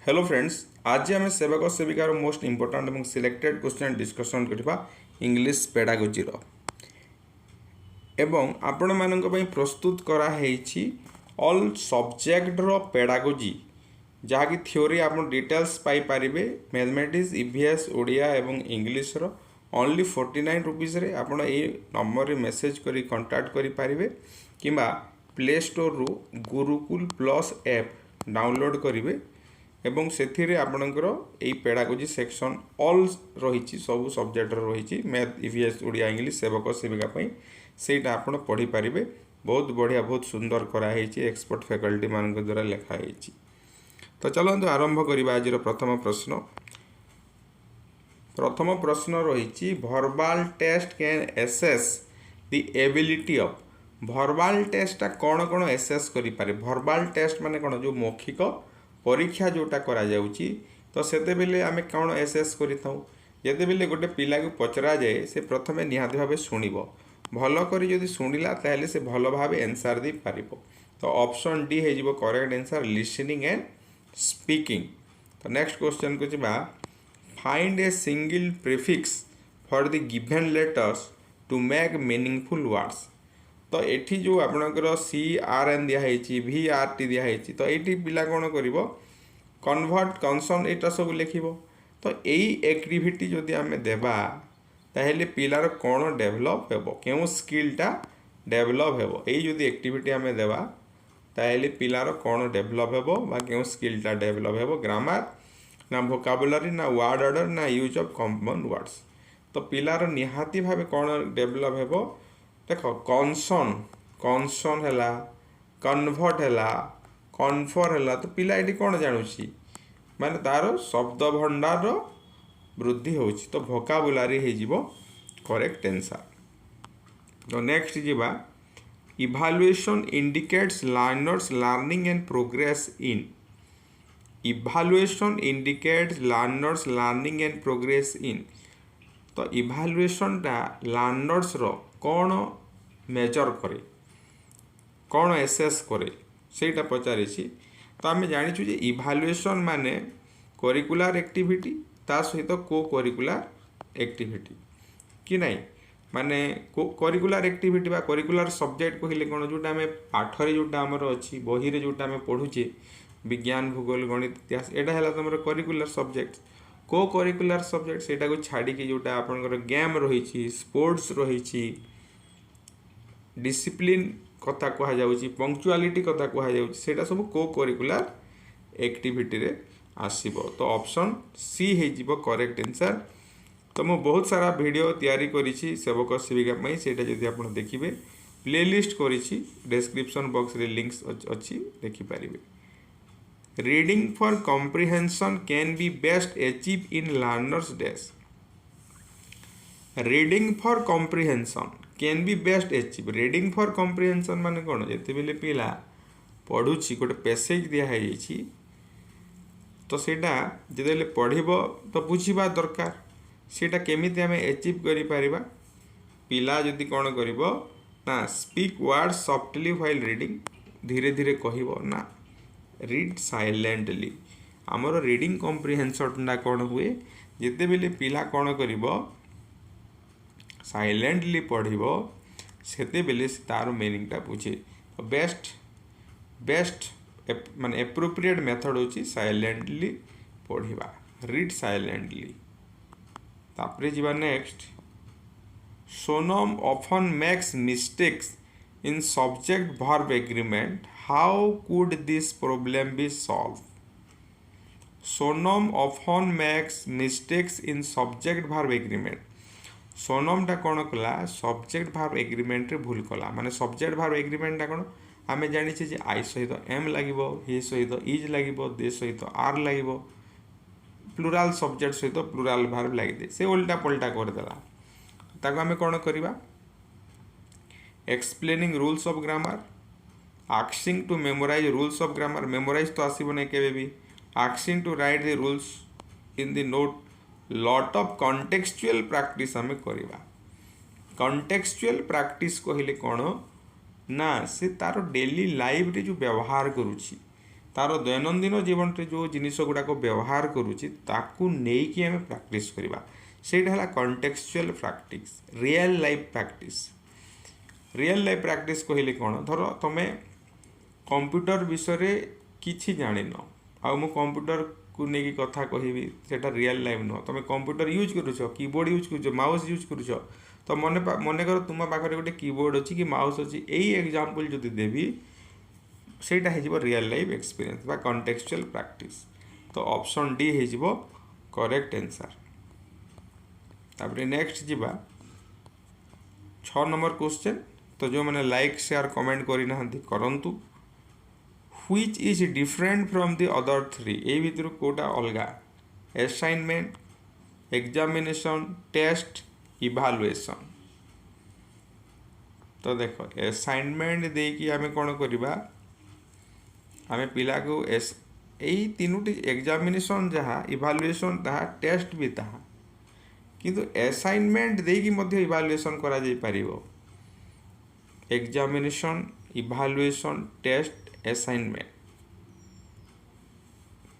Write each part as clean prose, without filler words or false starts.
Hello friends, आज आम सेवक सेविकार मोस्ट इंपोर्टाट और सिलेक्टेड क्वेश्चन डिस्कसन करवा इंग्लिश पेडागोजी एवं आपण मानक पई प्रस्तुत कराई ऑल सब्जेक्ट रो पेडागोजी जहाँकि थ्योरी आप डिटेल्स पाई पारिबे मैथमेटिक्स ईवीएस ओडिया एवं इंग्लिश रो ओनली 49 रुपीज रे आपण ए नंबर रे मेसेज करी कांटेक्ट करि पारिबे किबा प्ले स्टोर रु गुरुकुल प्लस ऐप डाउनलोड करिवे एवं से आपणकर यही पेडागोजी सेक्शन ऑल रही सब सब्जेक्ट रही मैथ ईवीएस ओडिया इंग्लिश सेवक सेविका सेटा आप पढ़ी पारे। बहुत बढ़िया बहुत सुंदर कराई एक्सपर्ट फैकल्टी मान द्वारा लिखाई। तो चलते आरंभ करवा आज प्रथम प्रश्न। प्रथम प्रश्न रही verbal test can assess the ability of. Verbal टेस्टा कौन कौन एसेस करें? भर्बाल टेस्ट माने कौन जो मौखिक परीक्षा जोटा करा जाउची तो सेते बेले आमे कौन एसेस करिथाउ जेते बेले गोटे पिला को पचरा जाए से प्रथमे निहाती भावे सुनिबो भलो करी जदि सुनिला ताहले से भलो भावे आंसर दे पारिबो। तो ऑप्शन डी हे जिवो correct answer listening and speaking. तो नेक्स्ट क्वेश्चन को जिबा find a single prefix for the given letters to make meaningful words. तो ये जो आपणकर CRN दिखाई VRT दिखाई तो ये पिला कौन कर कन्वर्ट कनसन यहाँ सब लिख। तो यही एक्टिविटी जदि आम देवा ताहले पिलार कौन डेभलप हो क्यों स्किलटा डेभलप हो यही जदि एक्टिविटी आम देवा ताहले पिलार कौन डेभलप हो क्यों स्किलटा डेभलप हो ग्रामर ना वोकाबुलरी ना वर्ड ऑर्डर ना यूज ऑफ कॉमन वर्ड्स। तो पिलार निहाती भावे कौन डेभलप हो देख कनसन कनसन है कन्वर्ट है कन्फर है। तो पिला ये कौन जानूँ माने तार शब्द भंडार वृद्धि हो तो वोकाबुलरी हो करेक्ट आंसर। तो नेक्स्ट जीवा evaluation indicates learners learning and progress in. Evaluation indicates learners learning and progress in. तो इभालुएशनटा लर्नर्स रो कौन मेजर करे कौन एसेस करे सेटा पचारि। तो आम जाचु इभालुएशन माने करिकुलर एक्टिविटी ता सहित को करिकुलर एक्टिविटी कि नहीं माने करिकुलर एक्टिविटी बा करिकुलर सब्जेक्ट कहले कौन जोटा आम पाठरे जोटा आमर अच्छी बही रे जोटा आम पढ़ुचे विज्ञान भूगोल गणित इतिहास एटा है तुम करिकुलर सब्जेक्ट। को करिकुलर सब्जेक्ट सेटा को छाड़ी जोटा आपनकर गेम रही स्पोर्ट्स रही डिसिप्लिन कथा कह जाउची पंक्चुअलिटी कथा कह जाउची सेटा सब को करिकुलर एक्टिविटी रे आसीबो। तो ऑप्शन सी हे जिवो करेक्ट आंसर। तो मो बहुत सारा वीडियो तैयारी करिछि सेवक सेविका पई सेटा जदि आपण देखिबे प्लेलिस्ट करिछि डिस्क्रिप्शन बॉक्स रे लिंक्स अछि देखि पारिबे। Reading for comprehension can be best achieve in learners days. Reading for comprehension can be best achieve. Reading for comprehension माने कौन जिते बेले पिला पढ़ुची गोटे पैसेज दिखाई तो सेटा जिते पढ़ब तो बुझा दरकार सेटा केमिति आमे अचीव करि परिबा। पिला जदि कौन करिवो ना speak word softly while reading धीरे धीरे कहिवो ना रीड साइलेंटली। आमर रीडिंग कॉम्प्रिहेंशन कौन हुए जिते बेले पिला कौन करिवो साइलेंटली पढ़िबो सेते बेले तार मीनिंगटा बुझे। तो बेस्ट माने एप्रोप्रिएट मेथड होची साइलेंटली पढ़िबा रीड साइलेंटली। तापरे जीवा next Sonam often makes mistakes in subject verb agreement how could this problem be solve. Sonam often makes mistakes in subject verb agreement. सोनमटा कौन कला सब्जेक्ट वर्ब एग्रीमेंट रे भूल कला माने सब्जेक्ट वर्ब एग्रीमेंटा कौन आम जानी जे आई सहित एम लगे ही सहित इज लगे दे सहित आर लगे प्लुराल सब्जेक्ट सहित प्लुराल वर्ब लगे से उल्टा पल्टा करदेला ताको आम कौन करवा explaining rules of grammar asking to memorise rules of grammar memorise तो आसब नहीं केबे भी asking to write the rules in the note lot of contextual practice आम करवा। कॉन्टेक्सचुअल प्रैक्टिस कहले कौन ना से तार डेली लाइफ रे जो व्यवहार करुची तार दैनंदिन जीवन रे जो जिनिस गुड़ाक व्यवहार करुच्ची ताकू नेइकी आमे प्रैक्टिस करवा सेटा है contextual practice real life practice. Real life practice कहले कौन धर तुम कंप्यूटर विषय किछि जानिन आ मु कंप्यूटर को लेकिन कथा कहबी सेटा रियल लाइफ नुह तुम कंप्यूटर यूज करुच कीबोर्ड यूज करुच माउस यूज करुच तो मन कर तुम पाखे गोटे कीबोर्ड अच्छी कि माउस अच्छी यही एग्जांपल जो देवी सेटा है रियल लाइफ एक्सपीरियंस बा कॉन्टेक्चुअल प्रैक्टिस। तो ऑप्शन डी है करेक्ट आंसर। तापर नेक्स्ट जीवा 6 नंबर क्वेश्चन। तो जो मैंने लाइक शेयर कमेंट करना करंतु which is different from the other three ए भितर कोटा अलगा असाइनमेंट एग्जामिनेशन टेस्ट इभालुएशन। तो देख असाइनमेंट देकी आमे कौन करवा आमे पिला को यही तीनोटी एग्जामिनेशन जहाँ इभालुएशन ताहा टेस्ट भी ताहा किंतु असाइनमेंट देकी मध्य इभालुएशन करा जाई परिबो एग्जामिनेशन इभालुएशन टेस्ट असाइनमेंट।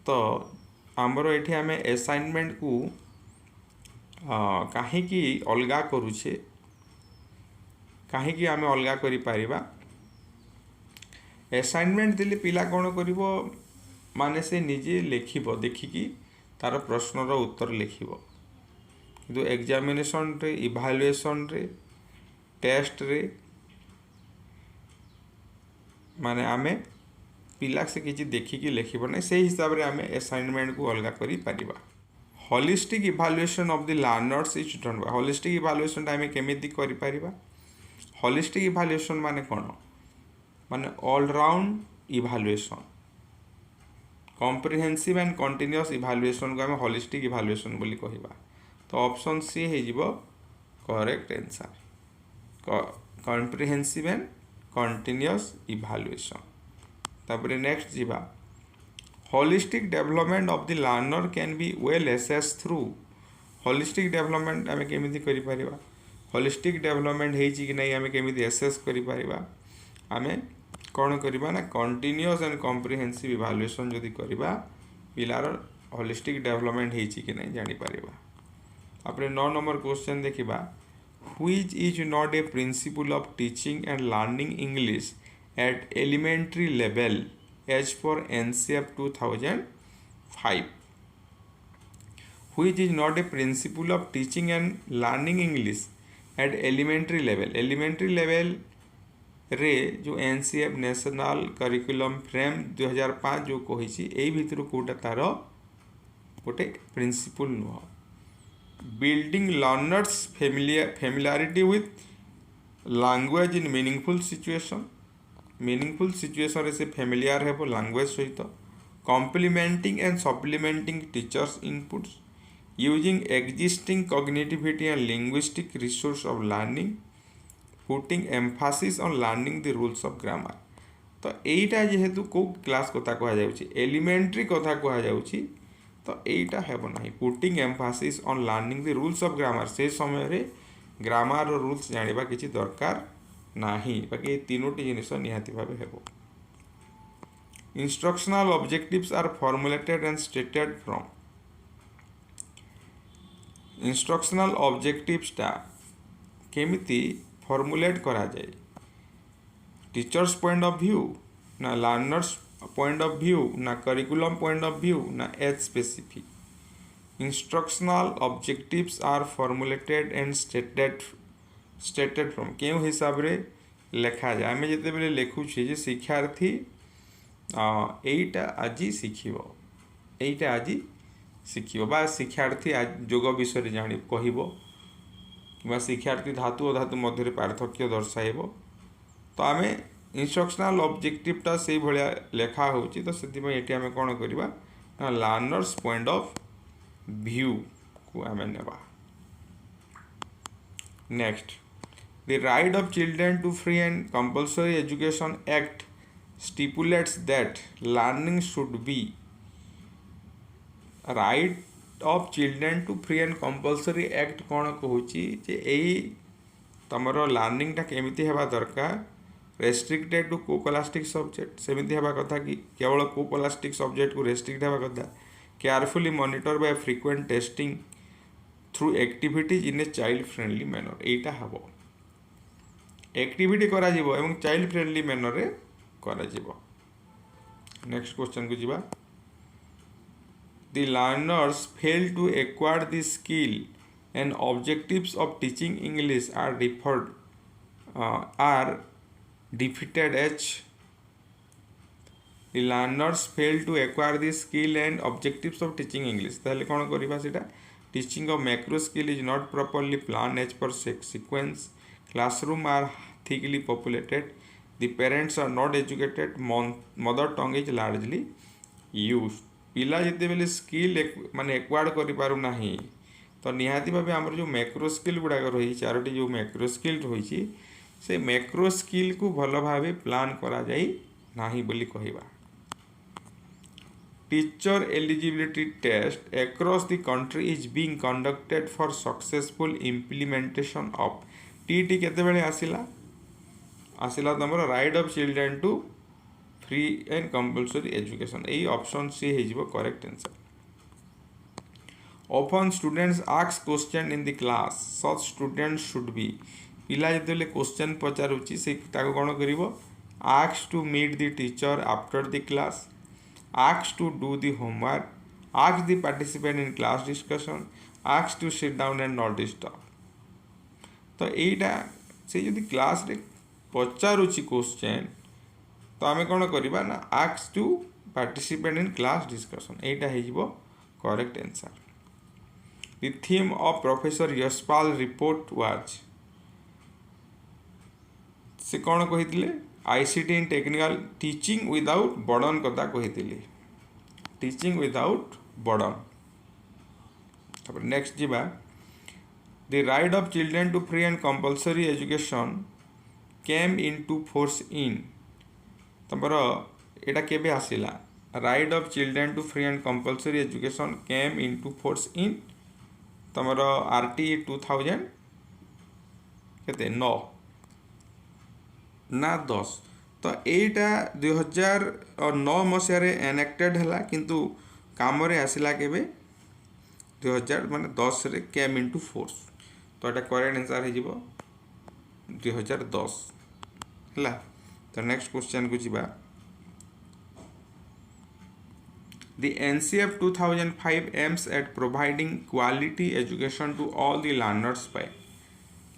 तो आमर ये आम असाइनमेंट को कहीं अलगा करुचे कहीं आम अलगा करि परिबा असाइनमेंट देले पिला कौन करिवो माने से निजे लेखिबो देखिकी तार प्रश्नर उत्तर लिखिबो किंतु एग्जामिनेशन रे इभालुएशन रे टेस्ट रे माने आमे पिला से किसी देखिकी लिखब ना से हिसाब रे आमे असाइनमेंट को अलग करि परिबा। Holistic evaluation of the learners is done by holistic evaluation आमे केमिति करि परिबा होलिस्टिक इभालुएशन माने कोन माने all round evaluation comprehensive and continuous evaluation को आमे होलिस्टिक इभालुएशन बोली कहिबा। तो ऑप्शन सी हे जिवो correct answer comprehensive and continuous evaluation. तापर नेक्स्ट जीवा holistic development of the learner can be well assess through holistic development आमे केमिति करि परिबा होलिस्टिक डेवलपमेंट हेछि कि नै आमे केमिति एसेस करि परिबा आमे कोन करिबा ना कंटीन्यूअस एंड कॉम्प्रिहेंसिव इभालुएशन जदि करिबा पिलार होलिस्टिक डेवलपमेंट हेछि कि नै जानि परिबा। तापर 9 नंबर क्वेश्चन देखिबा which is not a principle of teaching and learning English at elementary level as per NCF 2005 which is not a principle of teaching and learning English at elementary level रे जो NCF national curriculum frame 2005 जो कही एई भितर कोटा तार गोटे principal नुह building learners familiarity with language in meaningful situation रे से familiar है language सहित complementing and supplementing teachers inputs using existing cognitivity and linguistic resource of learning putting emphasis on learning the rules of grammar। तो एटा जेहेतु को class कथा कहा जाउची एलिमेंटरी कथा कहा जाउची तो यहीटा हेब ना putting Mphasis on learning the rules of grammar से समय रे ग्रामर रूल्स जानिबा किछि दरकार नाही बाकी तीनोटी जिनिस निहाती भाबे हेबो। Instructional objectives are formulated and stated from instructional objectives टा केमिति फॉर्मुलेट करा जाए टीचर्स पॉइंट ऑफ व्यू ना लर्नर्स पॉइंट ऑफ व्यू ना करिकुलम पॉइंट ऑफ व्यू ना as specific instructional objectives are formulated and stated from क्यों हिसाब रे लेखा जाए आम जिते बेले लिखुचे जे शिक्षार्थी एटा आज शिखिबो बा शिक्षार्थी जोग विषय जानि कहबो कि शिक्षार्थी धातु अधातु मध्य पार्थक्य दर्शाइबो। तो आम इंस्ट्रक्शनल ऑब्जेक्टिवटा से भाया लेखा होची तो से ये आम कौन करवा ना लर्नर्स पॉइंट ऑफ व्यू को आम नेबा। Next the right of children to free and compulsory education act stipulates that learning should be right of children to free and compulsory act कौन कहूँ जे यही तुम लर्निंगटा केमिति हेबा दरकार रेस्ट्रिक्टेड टू कोकोलास्टिक सब्जेक्ट सेमती हवा कथा कि केवल कोकोलास्टिक सब्जेक्ट को रेस्ट्रिक्ट हवा कथा carefully monitor by frequent testing through activities in a child friendly manner एटा हबो एक्टिविटी करा जीवो एवं चाइल्ड फ्रेंडली मैनर रे करा जीवो। नेक्स्ट क्वेश्चन को जीवा the learners fail to acquire the skill and objectives of teaching English are referred are defeated as the learners fail to acquire the skill and objectives of teaching English ताहले कौन करिबा सेटा teaching of macro skill is not properly planned as per sequence classroom are thickly populated the parents are not educated mother tongue is largely used पिला जिते बेले skill माने acquired करि पारु नाही तो निहाती भाबे हमर जो मैक्रो स्किल गुडा रही चारोटी जो मैक्रो स्किल रही से मैक्रो स्किल को भल भाबे प्लान करा जाई नाही बोली कहिबा। Teacher eligibility test across the country is being conducted for successful implementation of TT केते बेले आसिला तमरो right of children to free and compulsory education यही ऑप्शन सी है correct answer. Often students ask question in the class such students should be पिला जेतेले question पचारुची से ताको कोन करिवो ask to meet the teacher after the class ask to do the homework ask the participant in class discussion ask to sit down and not disturb तो एटा से यदि क्लास रे पचारुची क्वेश्चन तो आम कौन करवा ना ask to participate in class discussion यहाँ correct answer. The theme of professor Yashpal report was से कौन कही ICT in technical teaching without burden कथा कही टीचिंग विदाउट बर्डन। नेक्स्ट जीवा the right of children to free and compulsory education came in to force in तमर एटा केबे आसिला right of children to free and compulsory education came into force in तमर RT 2000 केते 9 ना 10 तो एटा 2009 मसिया enacted हला किंतु काम रे आसिला केबे 2000 माने 10 रे केम इनटू फोर्स तो एटा करेक्ट आंसर हे जिवो 2010 हला। तो नेक्स्ट क्वेश्चन को जीवा The NCF 2005 aims at providing quality education to all the learners by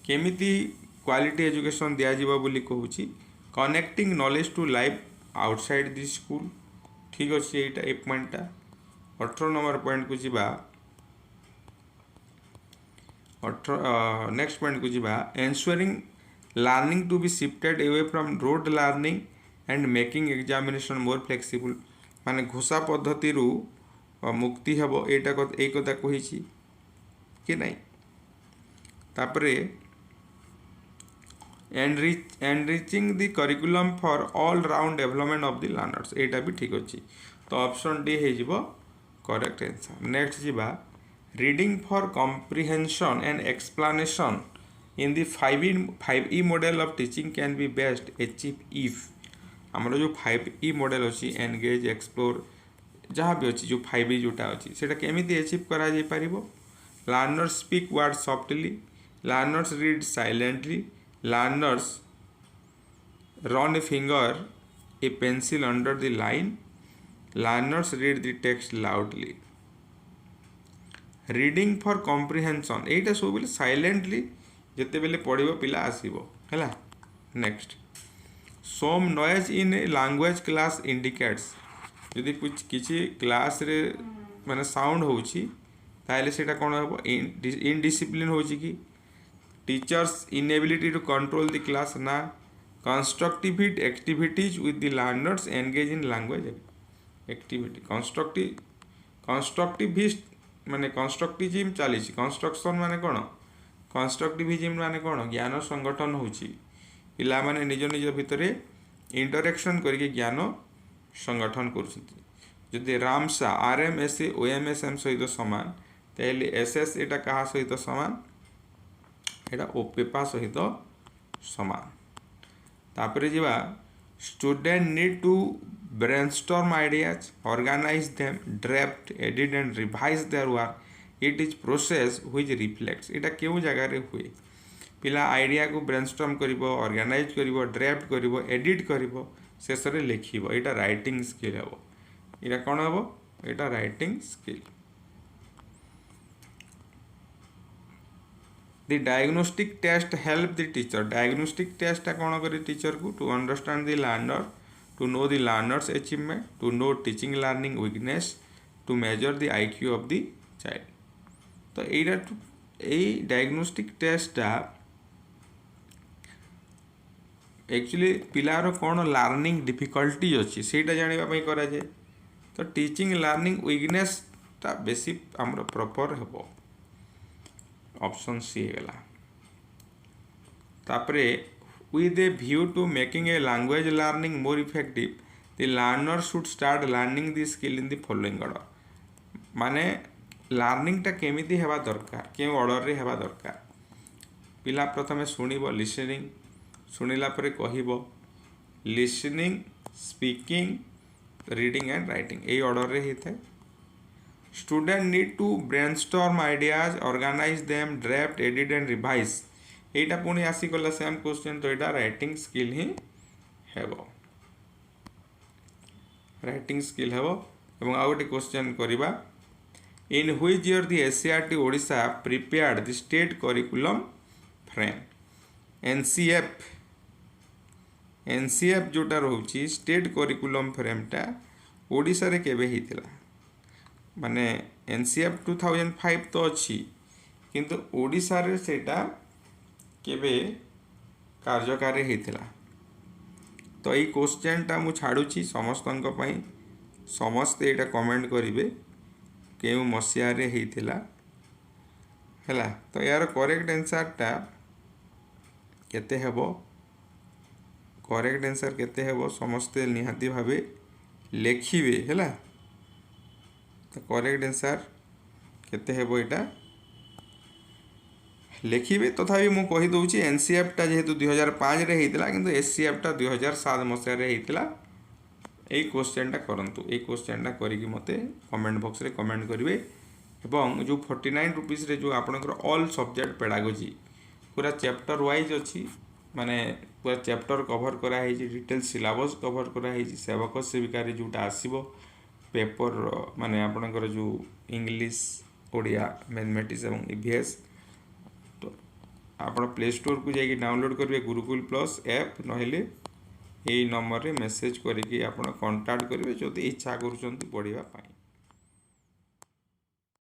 केमिति क्वालिटी एजुकेशन दिया जीवा बोली कहूची connecting knowledge to life outside the school ठीक अच्छे यहाँ ए पॉइंटा 18 नंबर पॉइंट को जीवा 18 नेक्स्ट पॉइंट को जीवा ensuring learning to be shifted away from rote learning and making examination more flexible माने घोषा पद्धति रु मुक्ति हेबो एटा ए कथा कहिछि कि नहीं तापरे enriching the curriculum for all round development of the learners एटा भी ठीक अछि तो ऑप्शन डी हे जिवो करेक्ट आंसर। नेक्स्ट जीवा reading for comprehension and explanation in the 5E model of teaching can be best achieved if हमरो जो 5E model अछि engage explore जहाँ भी अच्छी जो 5E जोटा अच्छी सेटा केमिति अचीव करा जाय परिबो learners speak words softly learners read silently learners run a finger a pencil under the line learners read the text loudly reading for comprehension एटा सब बेले silently जिते बेले पढ़िबो पिला आसीबो हैला। Next some noise in language class indicates यदि कुछ किसी क्लास रे माने साउंड होउची ताले सेटा कोन होबो इनडिसिप्लिन होउची कि teachers inability to control the class ना constructive activities with the learners engage in language activity constructivist माने कंस्ट्रक्टिविज्म चली कंस्ट्रक्शन माने कोन कंस्ट्रक्टिविज्म माने कोन ज्ञान संगठन होउची पिला माने निज निज भितरे इंटरेक्शन करके ज्ञान संगठन करुछंती जदि रामसा आरएमएसए ओएमएसएम सहित समान ताहले एसएस एटा कहा सहित समान एटा ओपेपा सहित समान। तापर जीवा student need to brainstorm ideas organise them draft edit and revise their work it is process which reflects एटा केउ जगह रे हुए पिला आइडिया को ब्रेनस्टॉर्म करिवो ऑर्गेनाइज करिवो ड्राफ्ट करिवो एडिट करिवो शेष रे लिखिवो एटा राइटिंग स्किल हेबो एटा कोन हेबो एटा writing skill The diagnostic test help the teacher. Diagnostic test टा कौन करे टीचर को to understand the learner, to know the learner's achievement, to know teaching learning weakness, to measure the IQ of the child. तो यही diagnostic टेस्टा actually पिलार कौन learning difficulty अच्छी सेटा जानापी कराए तो टीचिंग लर्निंग वीकनेस टा बेसी आमर प्रॉपर हेबो ऑप्शन सी गला तापरे with a view to making a language learning more effective the learner should start learning the skill in the following order माने लर्निंग टा केमिति हेबा दरकार के ऑर्डर रे हेबा दरकार पिला प्रथमे सुनिबो लिसनिंग सुनिला परे कहिबो listening speaking reading and writing a order रे हिथे student need to brainstorm ideas organise them draft edit and revise एटा पुणी आसी गला सेम क्वेश्चन तो एटा राइटिंग स्किल ही हेबो राइटिंग स्किल हेबो एवं आ गोटे क्वेश्चन करबा in which year the SCERT Odisha prepared the state curriculum frame NCF जोटा रहउची स्टेट करिकुलम फ्रेमटा ओडिशा रे केबे हितिला माने एनसीएफ 2005 तो अच्छी किंतु ओडिशा रे सेटा केबे कार्यकारी हेतिला तो ये क्वेश्चन टा मु छाड़ुची समस्तन पई समस्त एटा कमेंट करिवे केउ मसिया रे हेतिला हैला तो यार करेक्ट आंसर टा केते हेबो करेक्ट आंसर केते हेबो समस्ते निहाती भाबे लेखिबे हैला तो करेक्ट आंसर केते हेबो एटा लेखिबे तथापि मु कहि दउची एनसीएफ टा जेहेतु 2005 रे हेतिला किंतु एससीएफ टा 2007 मसिया रे हेतिला ए क्वेश्चन टा करंतु ए क्वेश्चन टा करिकि मते कमेंट बॉक्स रे कमेंट करिवे एवं जो 49 रुपीस रे जो आपनकर ऑल सब्जेक्ट पेडागोजी पूरा चैप्टर वाइज अछि माने पूरा चैप्टर कवर करा है डिटेल सिलेबस कवर करा है सेवक सेविका रे जोटा आसीबो पेपर माने आपनकर जो इंग्लिश ओडिया मैथमेटिक्स एवं ईवीएस तो आपण प्ले स्टोर को जाके डाउनलोड करिवे गुरुकुल प्लस ऐप नहेले एई नंबर रे मेसेज करिकि आपण कांटेक्ट करिवे जदि इच्छा करूछंती पढिबा पाई।